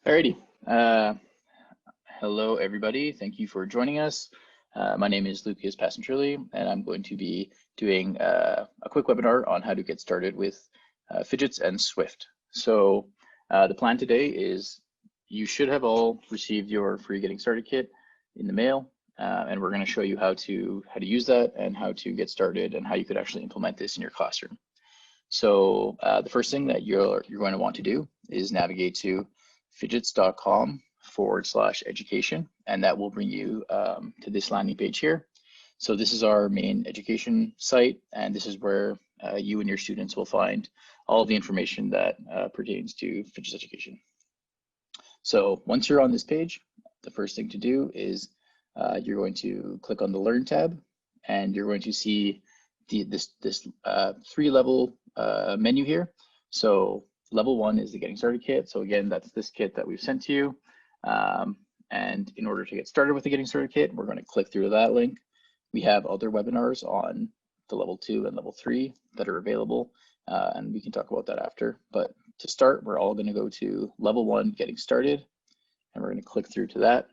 Alrighty. Hello, everybody. Thank you for joining us. My name is Lucas Passantrelli, and I'm going to be doing a quick webinar on how to get started with Phidgets and Swift. So the plan today is you should have all received your free Getting Started kit in the mail, and we're going to show you how to use that and how to get started and how you could actually implement this in your classroom. So the first thing that you're going to want to do is navigate to phidgets.com/education, and that will bring you to this landing page here. So this is our main education site, and this is where you and your students will find all the information that pertains to Phidgets education. So once you're on this page, the first thing to do is you're going to click on the Learn tab, and you're going to see this three-level menu here. So level 1 is the Getting Started kit. So again, that's this kit that we've sent to you. And in order to get started with the Getting Started kit, we're going to click through to that link. We have other webinars on the level 2 and level 3 that are available, and we can talk about that after. But to start, we're all going to go to level 1, Getting Started, and we're going to click through to that.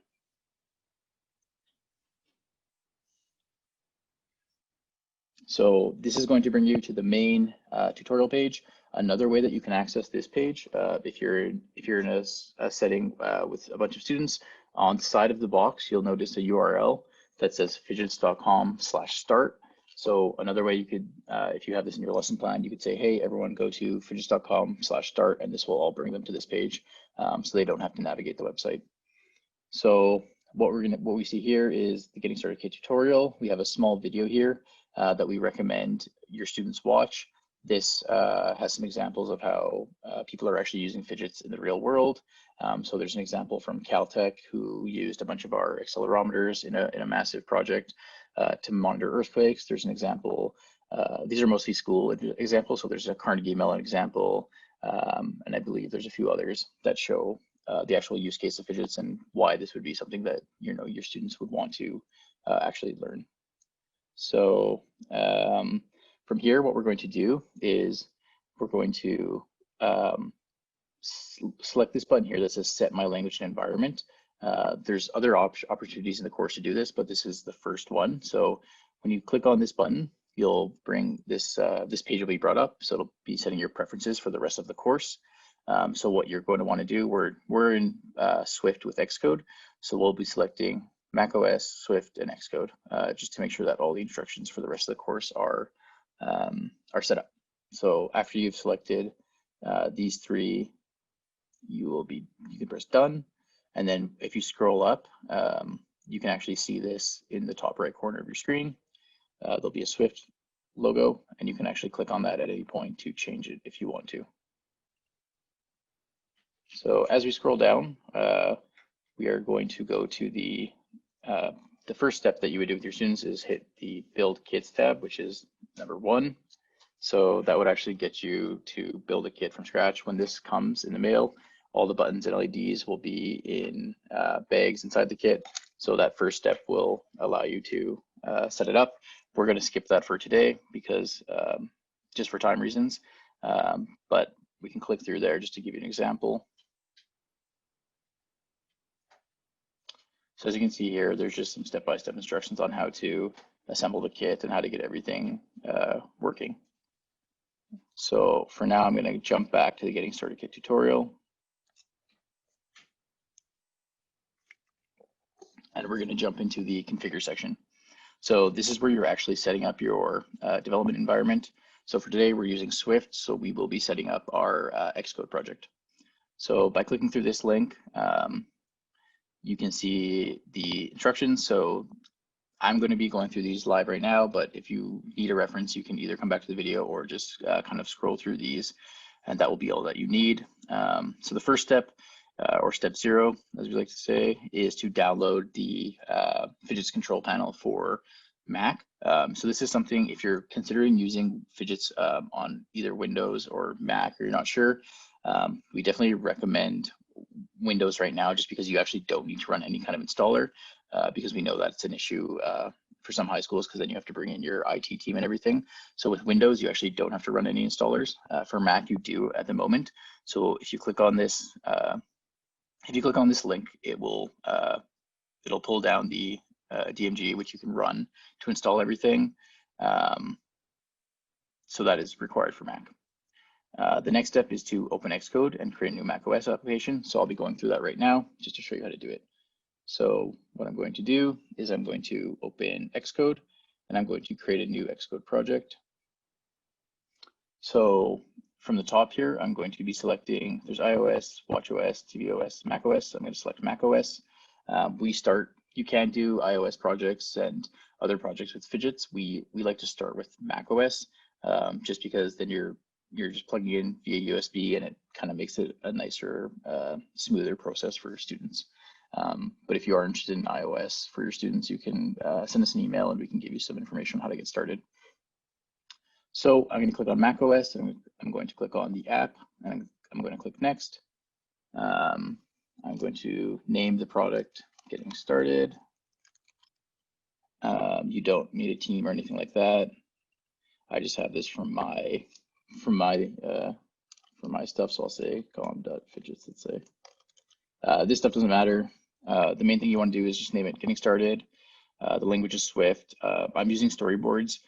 So this is going to bring you to the main tutorial page. Another way that you can access this page, if you're in a setting with a bunch of students, on the side of the box, you'll notice a URL that says phidgets.com/start. So another way you could, if you have this in your lesson plan, you could say, hey, everyone go to phidgets.com/start, and this will all bring them to this page, so they don't have to navigate the website. So what we see here is the Getting Started kit tutorial. We have a small video here that we recommend your students watch. This has some examples of how people are actually using Phidgets in the real world. So there's an example from Caltech who used a bunch of our accelerometers in a massive project to monitor earthquakes. There's an example, these are mostly school examples, so there's a Carnegie Mellon example, and I believe there's a few others that show the actual use case of Phidgets and why this would be something that your students would want to actually learn. So from here, what we're going to do is we're going to select this button here that says Set My Language and Environment. There's other opportunities in the course to do this, but this is the first one. So when you click on this button, you'll bring this, this page will be brought up. So it'll be setting your preferences for the rest of the course. So what you're going to want to do, we're in Swift with Xcode, so we'll be selecting macOS, Swift, and Xcode, just to make sure that all the instructions for the rest of the course are set up. So after you've selected these three, you can press done, and then if you scroll up, you can actually see this in the top right corner of your screen. There'll be a Swift logo, and you can actually click on that at any point to change it if you want to. So as we scroll down, we are going to go to the first step that you would do with your students is hit the Build Kits tab, which is number 1. So that would actually get you to build a kit from scratch. When this comes in the mail, all the buttons and LEDs will be in bags inside the kit. So that first step will allow you to set it up. We're going to skip that for today because just for time reasons, but we can click through there just to give you an example. So as you can see here, there's just some step-by-step instructions on how to assemble the kit and how to get everything working. So for now, I'm going to jump back to the Getting Started kit tutorial. And we're going to jump into the configure section. So this is where you're actually setting up your development environment. So for today, we're using Swift, so we will be setting up our Xcode project. So by clicking through this link, you can see the instructions. So I'm going to be going through these live right now, but if you need a reference, you can either come back to the video or just kind of scroll through these, and that will be all that you need. So the first step, or step 0, as we like to say, is to download the Phidgets control panel for Mac. So this is something, if you're considering using Phidgets on either Windows or Mac, or you're not sure, we definitely recommend Windows right now, just because you actually don't need to run any kind of installer, because we know that it's an issue for some high schools, because then you have to bring in your IT team and everything. So with Windows, you actually don't have to run any installers. For Mac, you do at the moment. So if you click on this If you click on this link, it'll pull down the DMG, which you can run to install everything. So that is required for Mac. The next step is to open Xcode and create a new macOS application. So I'll be going through that right now just to show you how to do it. So what I'm going to do is I'm going to open Xcode and I'm going to create a new Xcode project. So from the top here, I'm going to be selecting, there's iOS, watchOS, tvOS, macOS. I'm going to select macOS. You can do iOS projects and other projects with Phidgets. We like to start with macOS just because then you're just plugging in via USB and it kind of makes it a nicer, smoother process for your students. But if you are interested in iOS for your students, you can send us an email and we can give you some information on how to get started. So I'm going to click on macOS and I'm going to click on the app and I'm going to click next. I'm going to name the product Getting Started. You don't need a team or anything like that. I just have this from my stuff, so I'll say com.phidgets, let's say. This stuff doesn't matter. The main thing you want to do is just name it Getting Started. The language is Swift. I'm using storyboards.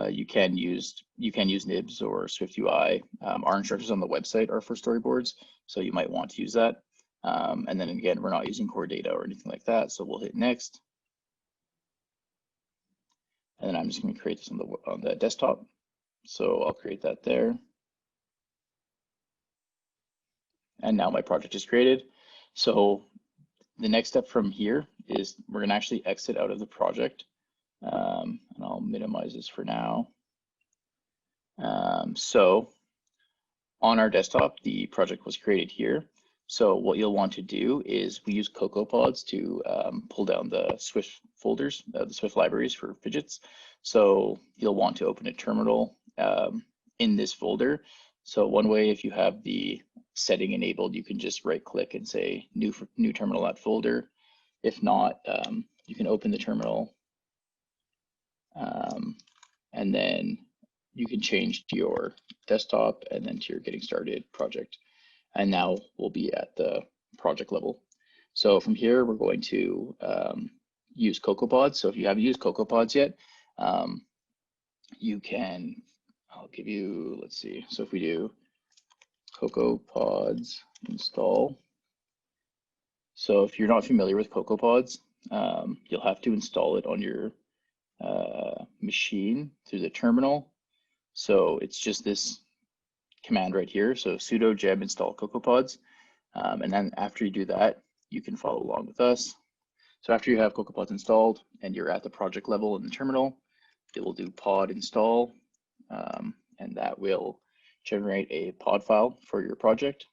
You can use Nibs or Swift UI. Our instructions on the website are for storyboards, so you might want to use that. And then again, we're not using core data or anything like that, so we'll hit next. And then I'm just going to create this on the desktop. So I'll create that there. And now my project is created. So the next step from here is we're going to actually exit out of the project. And I'll minimize this for now. So on our desktop, the project was created here. So what you'll want to do is we use CocoaPods to pull down the Swift folders, the Swift libraries for Phidgets. So you'll want to open a terminal in this folder. So one way, if you have the setting enabled, you can just right click and say new terminal at folder. If not, you can open the terminal and then you can change to your desktop and then to your Getting Started project. And now we'll be at the project level. So from here, we're going to use CocoaPods. So if you haven't used CocoaPods yet, you can, I'll give you, let's see. So if we do CocoaPods install. So if you're not familiar with CocoaPods, you'll have to install it on your machine through the terminal. So it's just this command right here. So sudo gem install CocoaPods. And then after you do that, you can follow along with us. So after you have CocoaPods installed and you're at the project level in the terminal, it will do pod install, and that will generate a pod file for your project.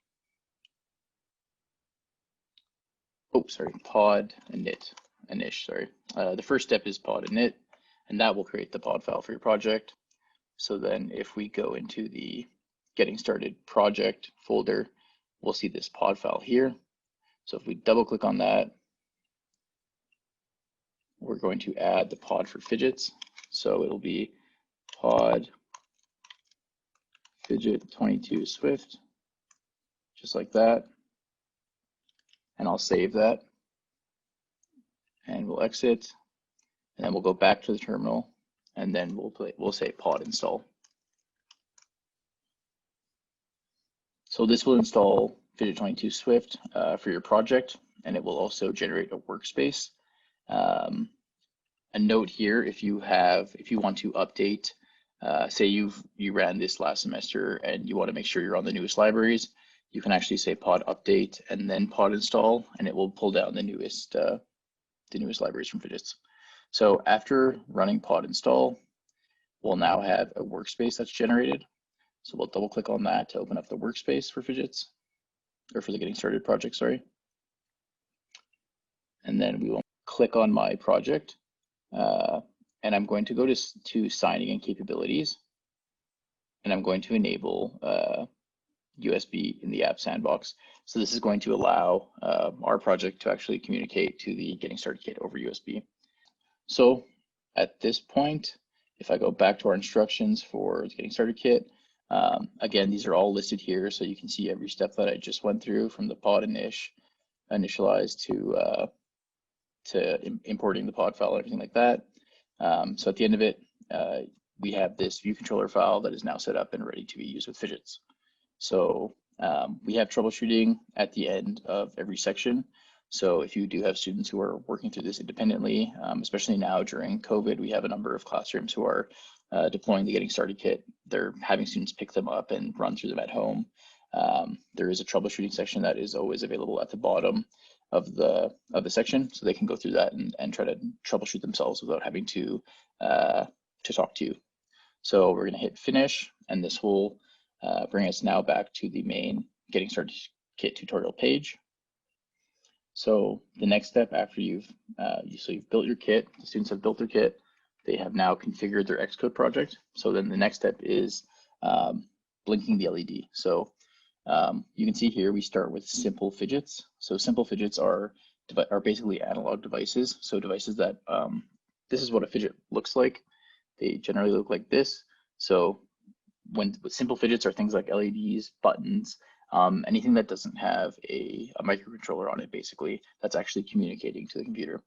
Oh, sorry, pod init, sorry. The first step is pod init, and that will create the pod file for your project. So then if we go into the Getting Started project folder, we'll see this pod file here. So if we double click on that, we're going to add the pod for Phidgets. So it'll be pod Phidget 22 Swift, just like that. And I'll save that. And we'll exit. And then we'll go back to the terminal. And then we'll say pod install. So this will install Phidget 22 Swift for your project, and it will also generate a workspace. A note here, if you want to update, say you ran this last semester and you want to make sure you're on the newest libraries, you can actually say pod update and then pod install, and it will pull down the newest libraries from Phidgets. So after running pod install, we'll now have a workspace that's generated. So we'll double click on that to open up the workspace for Phidgets, or for the Getting Started project, sorry. And then we will click on my project, and I'm going to go to signing and capabilities, and I'm going to enable USB in the app sandbox. So this is going to allow our project to actually communicate to the Getting Started kit over USB. So at this point, if I go back to our instructions for the Getting Started kit, again, these are all listed here, so you can see every step that I just went through, from the pod init, initialize to importing the pod file and everything like that. So at the end of it, we have this view controller file that is now set up and ready to be used with Phidgets. So we have troubleshooting at the end of every section. So if you do have students who are working through this independently, especially now during COVID, we have a number of classrooms who are deploying the Getting Started kit. They're having students pick them up and run through them at home. There is a troubleshooting section that is always available at the bottom of the section, so they can go through that and try to troubleshoot themselves without having to talk to you. So we're going to hit finish, and this will bring us now back to the main Getting Started kit tutorial page. So the next step after you've built your kit, the students have built their kit, they have now configured their Xcode project. So then the next step is blinking the LED. So you can see here we start with simple Phidgets. So simple Phidgets are basically analog devices. So devices that this is what a Phidget looks like. They generally look like this. So with simple Phidgets are things like LEDs, buttons, anything that doesn't have a microcontroller on it, basically, that's actually communicating to the computer.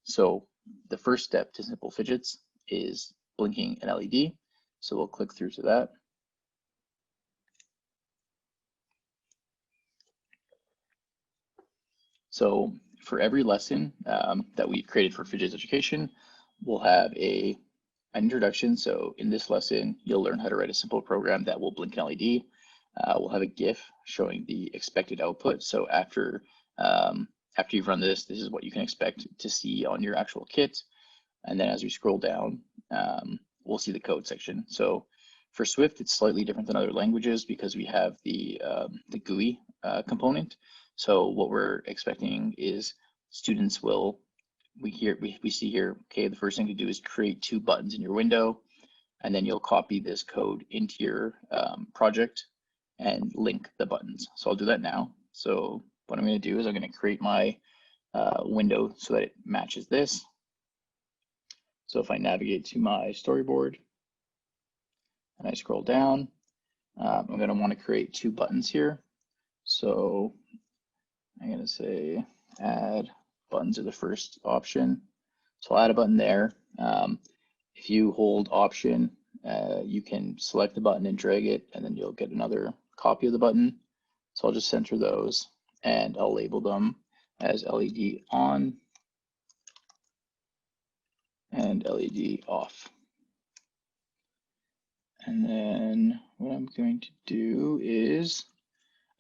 So the first step to simple Phidgets is blinking an LED. So we'll click through to that. So for every lesson that we've created for Phidgets education, we'll have an introduction. So in this lesson, you'll learn how to write a simple program that will blink an LED. We'll have a GIF showing the expected output. So after you've run this is what you can expect to see on your actual kit. And then as we scroll down, we'll see the code section. So for Swift, it's slightly different than other languages because we have the GUI component. So what we're expecting is students will, we see here, okay, the first thing to do is create 2 buttons in your window, and then you'll copy this code into your project and link the buttons. So I'll do that now. So what I'm going to do is I'm going to create my window so that it matches this. So if I navigate to my storyboard and I scroll down, I'm going to want to create 2 buttons here. So I'm going to say add buttons are the first option. So I'll add a button there. If you hold option, you can select the button and drag it, and then you'll get another copy of the button. So I'll just center those and I'll label them as LED on and LED off. And then what I'm going to do is,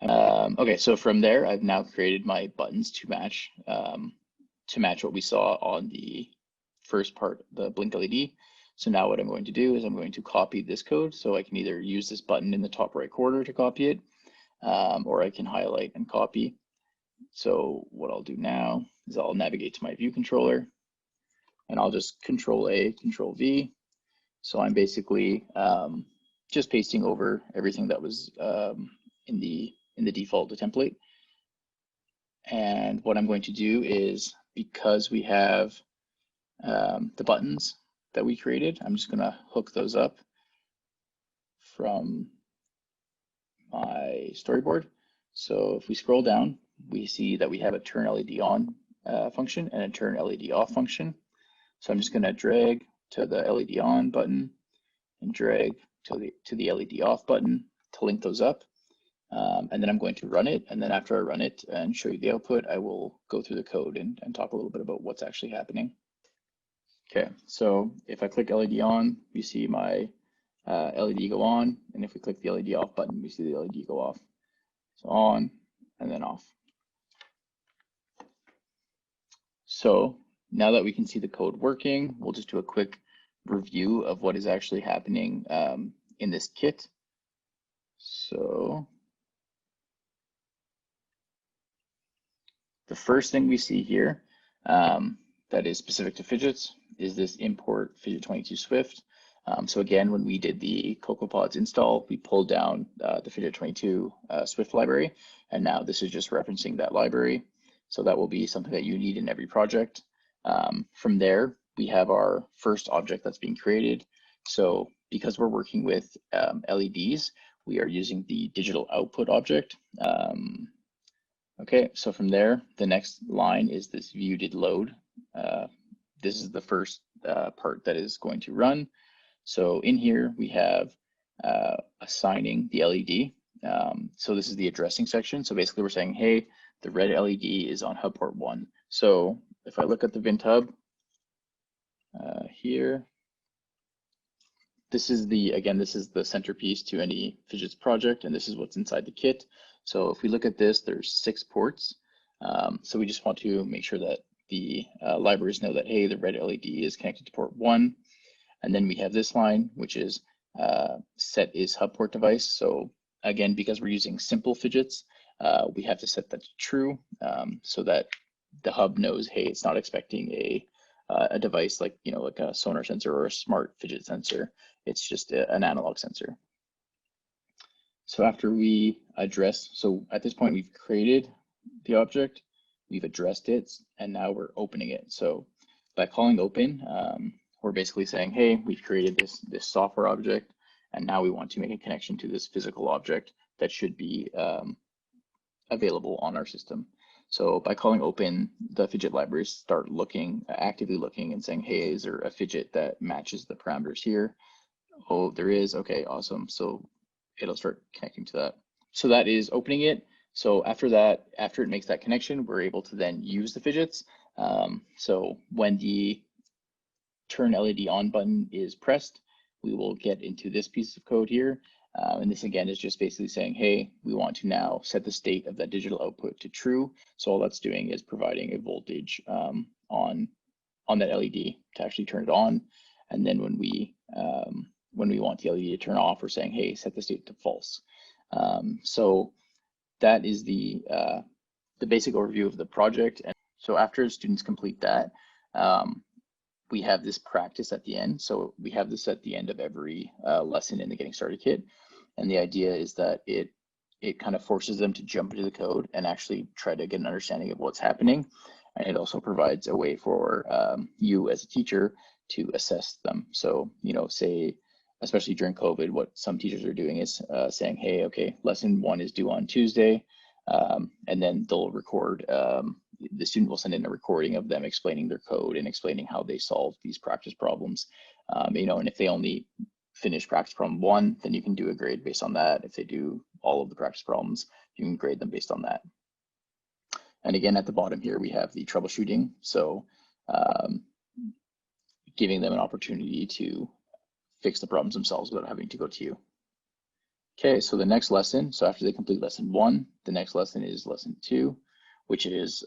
okay, so from there, I've now created my buttons to match what we saw on the first part, the blink LED. So now what I'm going to do is I'm going to copy this code. So I can either use this button in the top right corner to copy it, or I can highlight and copy. So what I'll do now is I'll navigate to my view controller and I'll just Control A, Control V. So I'm basically just pasting over everything that was in the default template. And what I'm going to do is, because we have the buttons that we created, I'm just going to hook those up from my storyboard. So if we scroll down, we see that we have a turn LED on function and a turn LED off function. So I'm just going to drag to the LED on button and drag to the LED off button to link those up. And then I'm going to run it. And then after I run it and show you the output, I will go through the code and talk a little bit about what's actually happening. Okay, so if I click LED on, we see my LED go on. And if we click the LED off button, we see the LED go off. So on and then off. So now that we can see the code working, we'll just do a quick review of what is actually happening in this kit. So the first thing we see here that is specific to Phidgets is this import Phidget22 Swift. So again, when we did the CocoaPods install, we pulled down the Phidget22 Swift library, and now this is just referencing that library. So that will be something that you need in every project. From there, we have our first object that's being created. So because we're working with LEDs, we are using the digital output object. Okay, so from there, the next line is this view did load. This is the first part that is going to run. So in here, we have assigning the LED. So this is the addressing section. So basically we're saying, hey, the red LED is on hub port 1. So if I look at the Vint hub here, this is the centerpiece to any Phidgets project, and this is what's inside the kit. So if we look at this, there's 6 ports. So we just want to make sure that the libraries know that, hey, the red LED is connected to port 1. And then we have this line, which is set is hub port device. So again, because we're using simple Phidgets, we have to set that to true so that the hub knows, hey, it's not expecting a device like, like a sonar sensor or a smart Phidget sensor. It's just an analog sensor. So after we address, so at this point we've created the object, we've addressed it, and now we're opening it. So by calling open, we're basically saying, hey, we've created this software object, and now we want to make a connection to this physical object that should be available on our system. So by calling open, the Phidget libraries start actively looking and saying, hey, is there a Phidget that matches the parameters here? Oh, there is. Okay, awesome. So it'll start connecting to that. So that is opening it. So after that, after it makes that connection, we're able to then use the Phidgets. So when the turn LED on button is pressed, we will get into this piece of code here. And this again is just basically saying, hey, we want to now set the state of that digital output to true. So all that's doing is providing a voltage on that LED to actually turn it on. And then when we want the LED to turn off, we're saying, hey, set the state to false. So that is the basic overview of the project. And so after students complete that, we have this practice at the end. So we have this at the end of every lesson in the Getting Started kit. And the idea is that it kind of forces them to jump into the code and actually try to get an understanding of what's happening. And it also provides a way for you as a teacher to assess them. So, say, especially during COVID, what some teachers are doing is saying, hey, okay, lesson 1 is due on Tuesday. And then they'll record, the student will send in a recording of them explaining their code and explaining how they solved these practice problems. And if they only finish practice problem 1, then you can do a grade based on that. If they do all of the practice problems, you can grade them based on that. And again, at the bottom here, we have the troubleshooting. So giving them an opportunity to fix the problems themselves without having to go to you. Okay, so the next lesson, so after they complete lesson 1, the next lesson is lesson 2, which is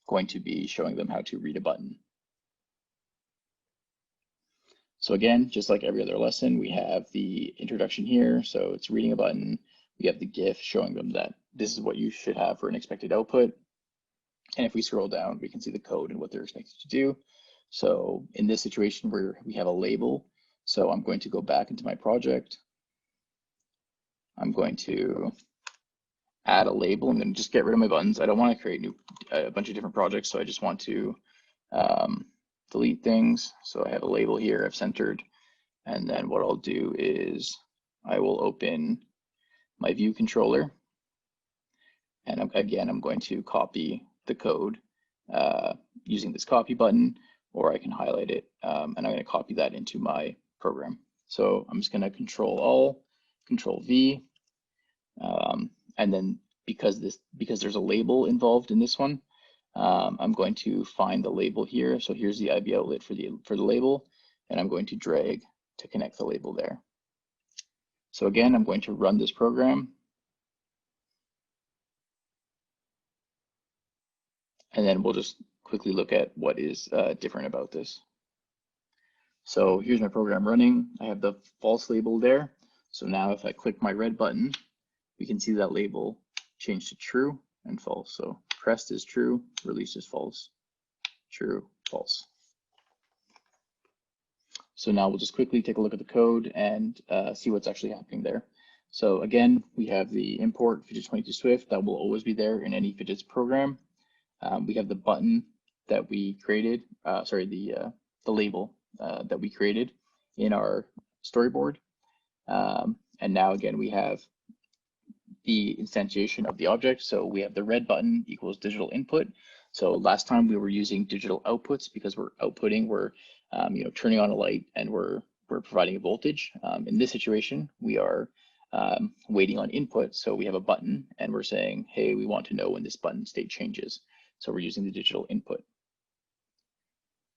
going to be showing them how to read a button. So again, just like every other lesson, we have the introduction here. So it's reading a button. We have the GIF showing them that this is what you should have for an expected output. And if we scroll down, we can see the code and what they're expected to do. So in this situation where we have a label, so I'm going to go back into my project. I'm going to add a label. I'm going to just get rid of my buttons. I don't want to create a bunch of different projects, so I just want to delete things. So I have a label here I've centered. And then what I'll do is I will open my view controller. And again, I'm going to copy the code using this copy button, or I can highlight it. And I'm going to copy that into my program. So I'm just going to Control V. And then because there's a label involved in this one, I'm going to find the label here. So here's the IB outlet for the label, and I'm going to drag to connect the label there. So again, I'm going to run this program. And then we'll just quickly look at what is different about this. So here's my program running. I have the false label there. So now if I click my red button, we can see that label change to true and false. So pressed is true, released is false, true, false. So now we'll just quickly take a look at the code and see what's actually happening there. So again, we have the import Phidgets 22 Swift that will always be there in any Phidgets program. We have the button that we created, the label that we created in our storyboard. And now again, we have the instantiation of the object. So we have the red button equals digital input. So last time we were using digital outputs because we're outputting, we're turning on a light and we're providing a voltage. In this situation, we are waiting on input. So we have a button and we're saying, hey, we want to know when this button state changes. So we're using the digital input.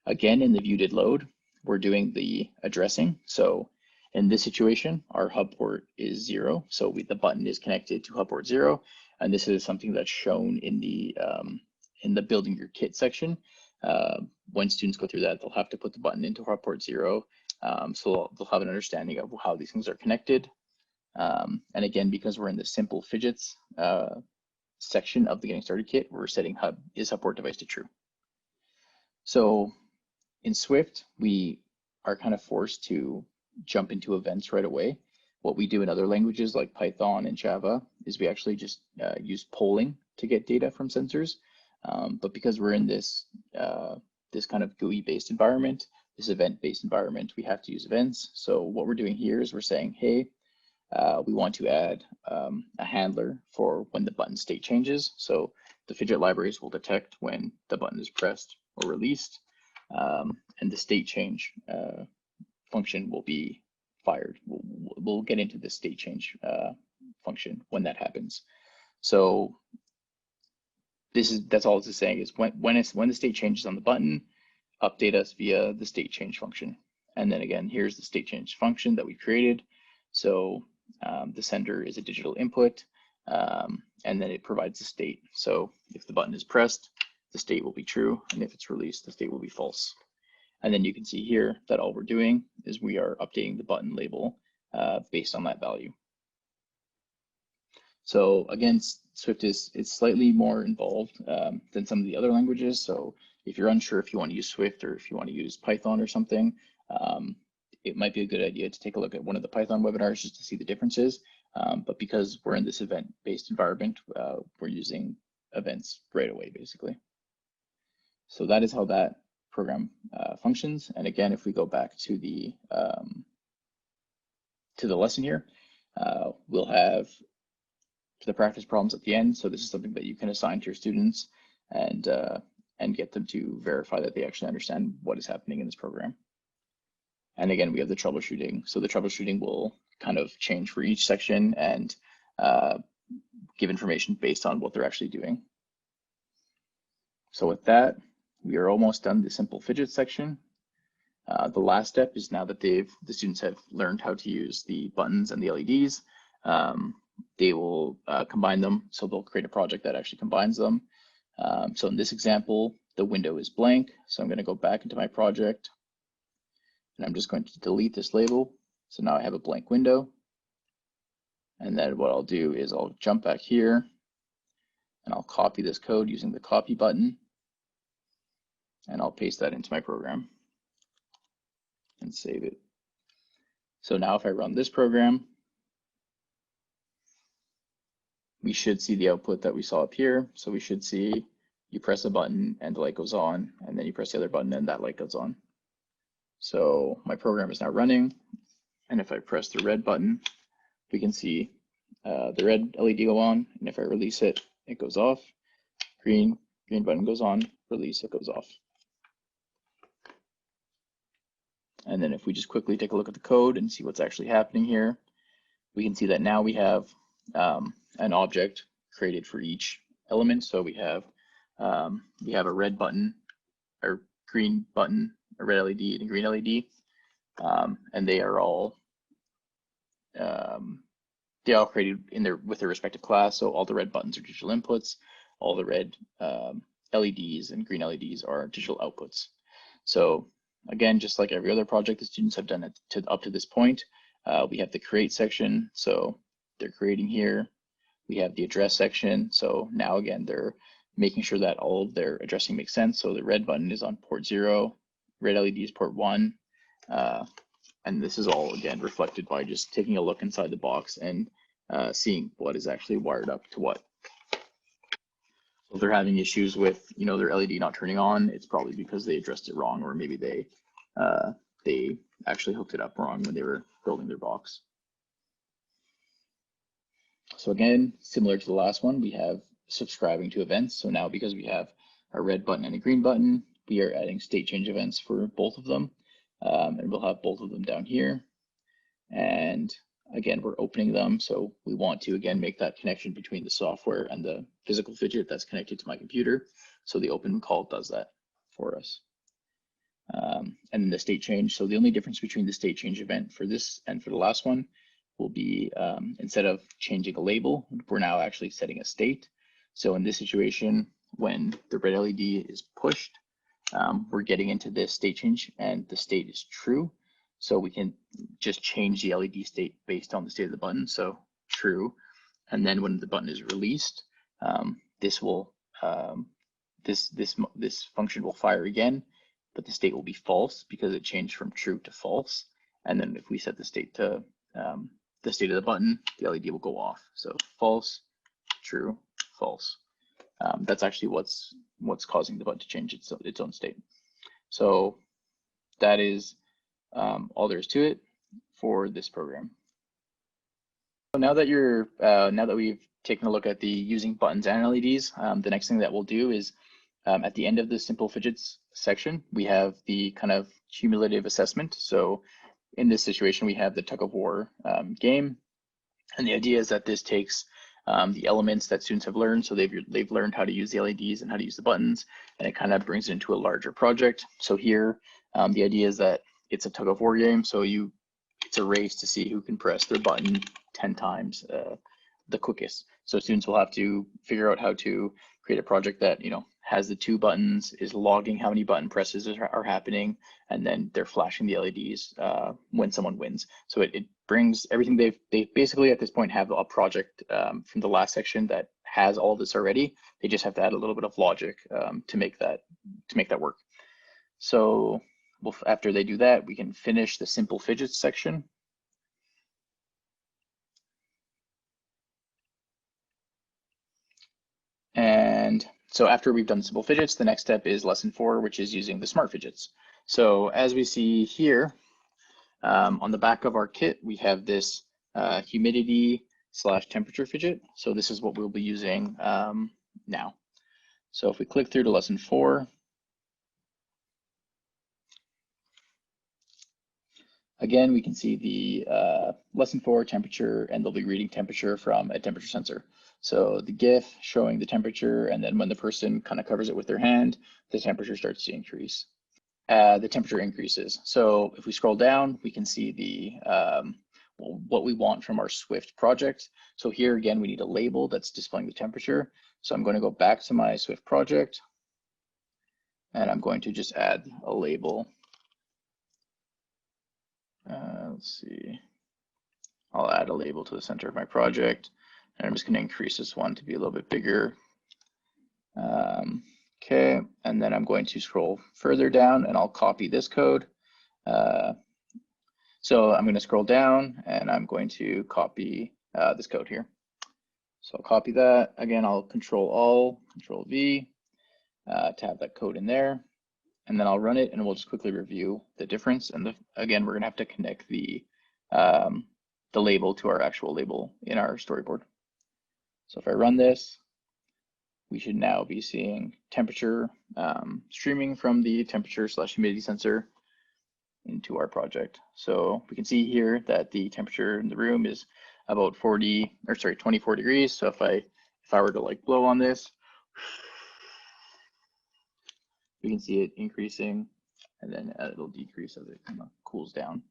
Again, in the view did load, we're doing the addressing. So in this situation, our hub port is 0. So the button is connected to hub port 0. And this is something that's shown in the building your kit section. When students go through that, they'll have to put the button into hub port 0. So they'll have an understanding of how these things are connected. And again, because we're in the simple Phidgets section of the getting started kit, we're setting hub port device to true. So in Swift, we are kind of forced to jump into events right away. What we do in other languages like Python and Java is we actually just use polling to get data from sensors. But because we're in this kind of GUI-based environment, this event-based environment, we have to use events. So what we're doing here is we're saying, hey, we want to add a handler for when the button state changes. So the Phidget libraries will detect when the button is pressed or released, and the state change function will be fired. We'll get into the state change function when that happens. So that's all this is saying is when the state changes on the button, update us via the state change function. And then again, here's the state change function that we created. So the sender is a digital input, and then it provides the state. So if the button is pressed, the state will be true, and if it's released, the state will be false. And then you can see here that all we're doing is we are updating the button label based on that value. So again, Swift is slightly more involved than some of the other languages. So if you're unsure if you want to use Swift or if you want to use Python or something, it might be a good idea to take a look at one of the Python webinars just to see the differences. But because we're in this event-based environment, we're using events right away, basically. So that is how that program functions. And again, if we go back to the lesson here, we'll have the practice problems at the end. So this is something that you can assign to your students and get them to verify that they actually understand what is happening in this program. And again, we have the troubleshooting. So the troubleshooting will kind of change for each section and give information based on what they're actually doing. So with that, we are almost done the simple Phidget section. The last step is now that the students have learned how to use the buttons and the LEDs, they will combine them. So they'll create a project that actually combines them. So in this example, the window is blank. So I'm going to go back into my project and I'm just going to delete this label. So now I have a blank window. And then what I'll do is I'll jump back here and I'll copy this code using the copy button. And I'll paste that into my program and save it. So now if I run this program, we should see the output that we saw up here. So we should see you press a button and the light goes on, and then you press the other button and that light goes on. So my program is now running. And if I press the red button, we can see the red LED go on. And if I release it, it goes off. Green button goes on, release, it goes off. And then if we just quickly take a look at the code and see what's actually happening here, we can see that now we have an object created for each element. So we have a red button, or green button, a red LED, and a green LED, and they are all created with their respective class. So all the red buttons are digital inputs, all the red LEDs and green LEDs are digital outputs. So again, just like every other project the students have done up to this point, we have the create section. So they're creating here. We have the address section. So now again, they're making sure that all of their addressing makes sense. So the red button is on port 0, red LED is port 1. And this is all again reflected by just taking a look inside the box and seeing what is actually wired up to what. So if they're having issues with their LED not turning on, it's probably because they addressed it wrong, or maybe they actually hooked it up wrong when they were building their box. So again, similar to the last one, we have subscribing to events. So now because we have a red button and a green button, we are adding state change events for both of them. And we'll have both of them down here. And again, we're opening them. So we want to, again, make that connection between the software and the physical fidget that's connected to my computer. So the open call does that for us. And then the state change. So the only difference between the state change event for this and for the last one will be instead of changing a label, we're now actually setting a state. So in this situation, when the red LED is pushed, we're getting into this state change and the state is true. So we can just change the LED state based on the state of the button. So true. And then when the button is released, this function will fire again, but the state will be false because it changed from true to false. And then if we set the state to the state of the button, the LED will go off. So false, true, false. That's actually what's causing the button to change its own state. So that is all there is to it for this program. So now that we've taken a look at the using buttons and LEDs, the next thing that we'll do is at the end of the simple fidgets section, we have the kind of cumulative assessment. So in this situation, we have the tug of war game. And the idea is that this takes the elements that students have learned. So they've learned how to use the LEDs and how to use the buttons, and it kind of brings it into a larger project. So here, the idea is that it's a tug of war game. So it's a race to see who can press their button 10 times the quickest. So students will have to figure out how to create a project that, has the 2 buttons, is logging how many button presses are happening, and then they're flashing the LEDs when someone wins. So it brings everything they basically at this point have a project from the last section that has all this already. They just have to add a little bit of logic to make that work. So after they do that, we can finish the simple fidgets section. And so after we've done simple fidgets, the next step is lesson 4, which is using the smart fidgets. So as we see here, on the back of our kit, we have this humidity/temperature fidget. So this is what we'll be using now. So if we click through to lesson 4, again, we can see the lesson 4 temperature, and they'll be reading temperature from a temperature sensor. So the GIF showing the temperature, and then when the person kind of covers it with their hand, the temperature starts to increase. The temperature increases. So if we scroll down, we can see the what we want from our Swift project. So here again, we need a label that's displaying the temperature. So I'm going to go back to my Swift project, and I'm going to just add a label. Let's see. I'll add a label to the center of my project, and I'm just going to increase this one to be a little bit bigger. Okay, and then I'm going to scroll further down, and I'll copy this code. So I'm going to scroll down, and I'm going to copy this code here. So I'll copy that. Again, I'll Control V to have that code in there. And then I'll run it, and we'll just quickly review the difference. And again, we're gonna have to connect the label to our actual label in our storyboard. So if I run this, we should now be seeing temperature streaming from the temperature/humidity sensor into our project. So we can see here that the temperature in the room is about 24 degrees. So if I were to like blow on this, we can see it increasing, and then it'll decrease as it kind of cools down.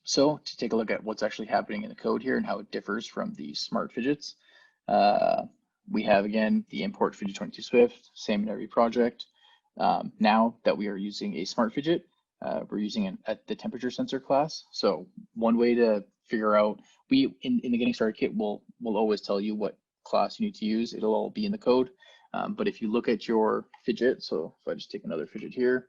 So to take a look at what's actually happening in the code here and how it differs from the smart fidgets, we have again the import Phidget22 Swift, same in every project. Now that we are using a smart fidget, we're using it at the temperature sensor class. So one way to figure out, in the getting started kit, we'll always tell you what class you need to use. It'll all be in the code. But if you look at your fidget, so if I just take another fidget here,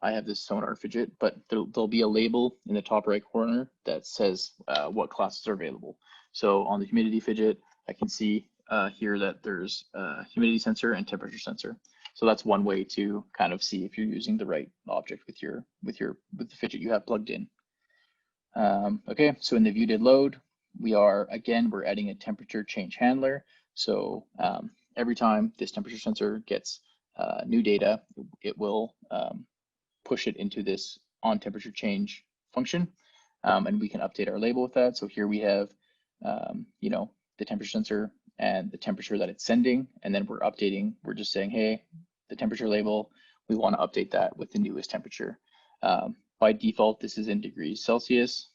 I have this sonar fidget, but there'll be a label in the top right corner that says what classes are available. So on the humidity fidget, I can see here that there's a humidity sensor and temperature sensor. So that's one way to kind of see if you're using the right object with the fidget you have plugged in. Okay, so in the view did load, we're adding a temperature change handler. So every time this temperature sensor gets new data, it will push it into this on temperature change function, and we can update our label with that. So here we have, the temperature sensor and the temperature that it's sending, and then we're just saying, hey, the temperature label, we want to update that with the newest temperature. By default, this is in degrees Celsius.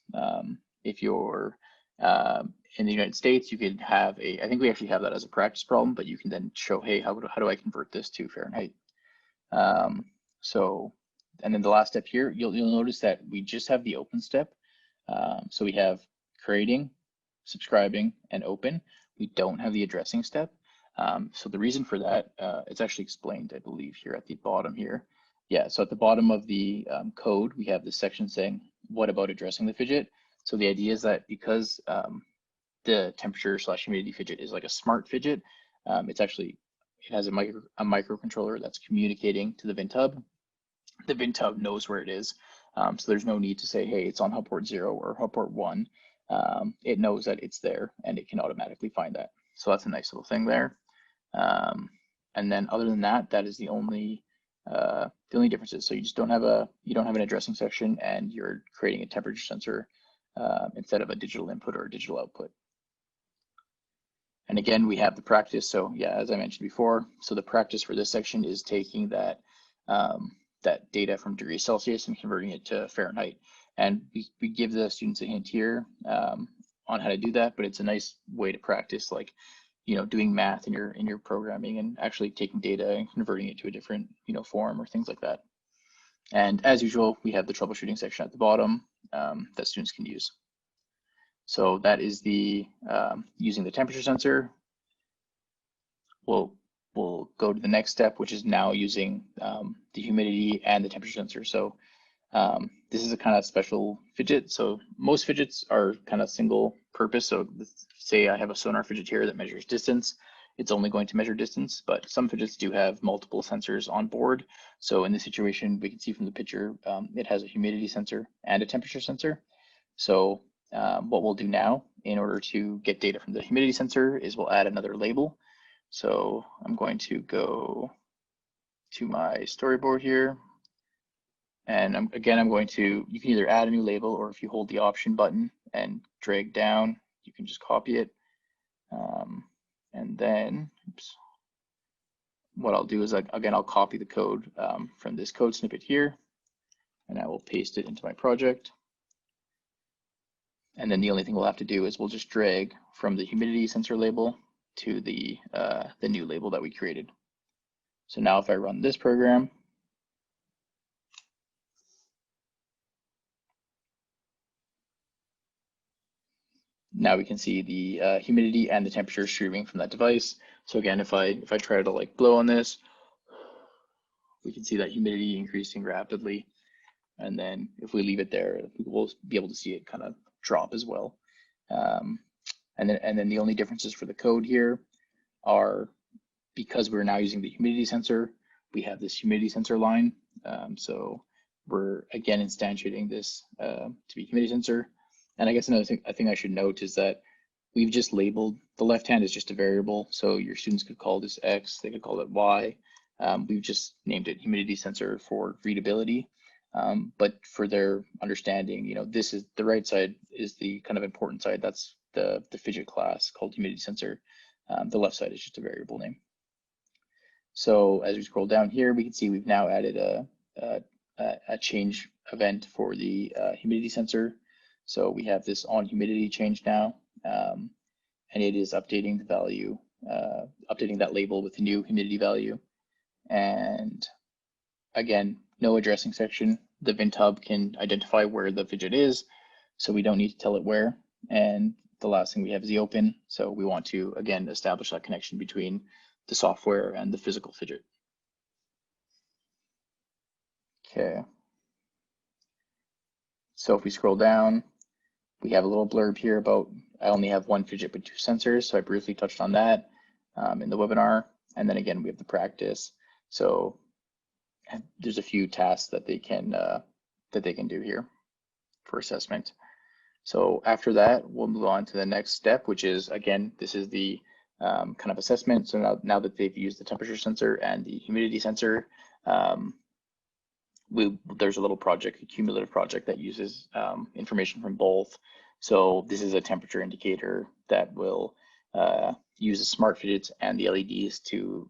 If you're in the United States, you could have I think we actually have that as a practice problem, but you can then show, hey, how do I convert this to Fahrenheit? And then the last step here, you'll notice that we just have the open step. So we have creating, subscribing, and open. We don't have the addressing step. So the reason for that, it's actually explained, I believe, here at the bottom here. Yeah, so at the bottom of the code, we have this section saying, what about addressing the fidget? So the idea is that because the temperature/humidity fidget is like a smart fidget, it has a microcontroller that's communicating to the VIN tub. The VIN tub knows where it is. So there's no need to say, hey, it's on hub port 0 or hub port 1. It knows that it's there and it can automatically find that. So that's a nice little thing there. And then other than that, that is the only differences. So you don't have an addressing section, and you're creating a temperature sensor instead of a digital input or a digital output. And again, we have the practice. So yeah, as I mentioned before, so the practice for this section is taking that that data from degrees Celsius and converting it to Fahrenheit. And we give the students a hint here on how to do that, but it's a nice way to practice, like, doing math in your programming and actually taking data and converting it to a different, form or things like that. And as usual, we have the troubleshooting section at the bottom that students can use. So that is the using the temperature sensor. We'll go to the next step, which is now using the humidity and the temperature sensor. So this is a kind of special fidget. So most fidgets are kind of single purpose. So let's say I have a sonar fidget here that measures distance. It's only going to measure distance, but some fidgets do have multiple sensors on board. So in this situation, we can see from the picture, it has a humidity sensor and a temperature sensor. So what we'll do now in order to get data from the humidity sensor is we'll add another label. So I'm going to go to my storyboard here. And I'm going to, you can either add a new label, or if you hold the option button and drag down, you can just copy it. And then, what I'll do is, again, I'll copy the code from this code snippet here, and I will paste it into my project. And then the only thing we'll have to do is we'll just drag from the humidity sensor label to the new label that we created. So now if I run this program, now we can see the humidity and the temperature streaming from that device. So again, if I try to like blow on this, we can see that humidity increasing rapidly. And then if we leave it there, we'll be able to see it kind of drop as well. And then the only differences for the code here are, because we're now using the humidity sensor, we have this humidity sensor line. So we're again instantiating this to be humidity sensor. And I guess another thing I should note is that we've just labeled, the left hand is just a variable. So your students could call this X, they could call it Y. We've just named it humidity sensor for readability. But for their understanding, this is the right side is the kind of important side. That's the Phidget class called humidity sensor. The left side is just a variable name. So as we scroll down here, we can see we've now added a change event for the humidity sensor. So we have this on humidity change now, and it is updating the value, updating that label with the new humidity value. And again, no addressing section. The VIN tub can identify where the fidget is, so we don't need to tell it where. And the last thing we have is the open. So we want to, again, establish that connection between the software and the physical fidget. Okay. So if we scroll down, we have a little blurb here about, I only have one fidget but 2 sensors. So I briefly touched on that in the webinar. And then again, we have the practice. So there's a few tasks that they can do here for assessment. So after that, we'll move on to the next step, which is, again, this is the kind of assessment. So now that they've used the temperature sensor and the humidity sensor, there's a little project, a cumulative project that uses information from both. So this is a temperature indicator that will use the smart Phidgets and the LEDs to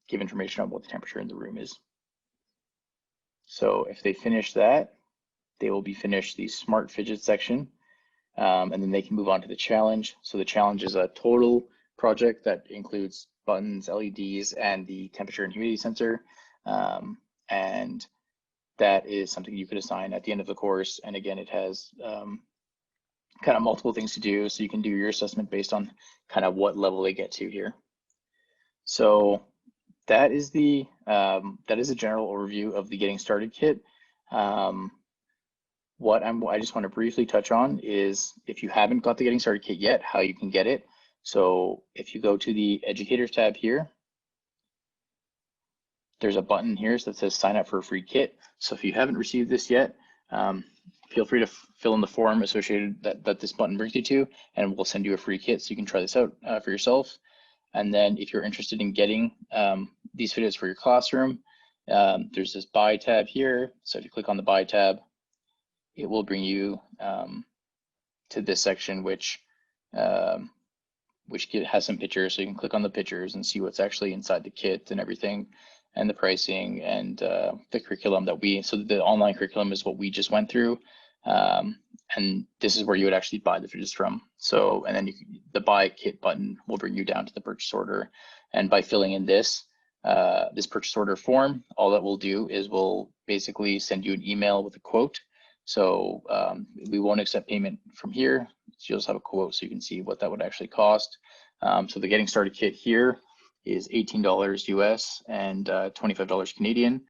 give information on what the temperature in the room is. So if they finish that, they will be finished the smart Phidget section, and then they can move on to the challenge. So the challenge is a total project that includes buttons, LEDs, and the temperature and humidity sensor. And that is something you could assign at the end of the course. And again, it has kind of multiple things to do. So you can do your assessment based on kind of what level they get to here. So that is a general overview of the Getting Started kit. What I just want to briefly touch on is, if you haven't got the Getting Started kit yet, how you can get it. So if you go to the Educators tab here, there's a button here that says sign up for a free kit. So if you haven't received this yet, feel free to fill in the form associated that this button brings you to, and we'll send you a free kit so you can try this out for yourself. And then if you're interested in getting these Phidgets for your classroom, there's this buy tab here. So if you click on the buy tab, it will bring you to this section, which has some pictures. So you can click on the pictures and see what's actually inside the kit and everything, and the pricing and the curriculum so the online curriculum is what we just went through. And this is where you would actually buy the Phidgets from. So, and then the buy kit button will bring you down to the purchase order. And by filling in this purchase order form, all that we'll do is we'll basically send you an email with a quote. So we won't accept payment from here. So you'll just have a quote so you can see what that would actually cost. So the Getting Started kit here is $18 US and $25 Canadian.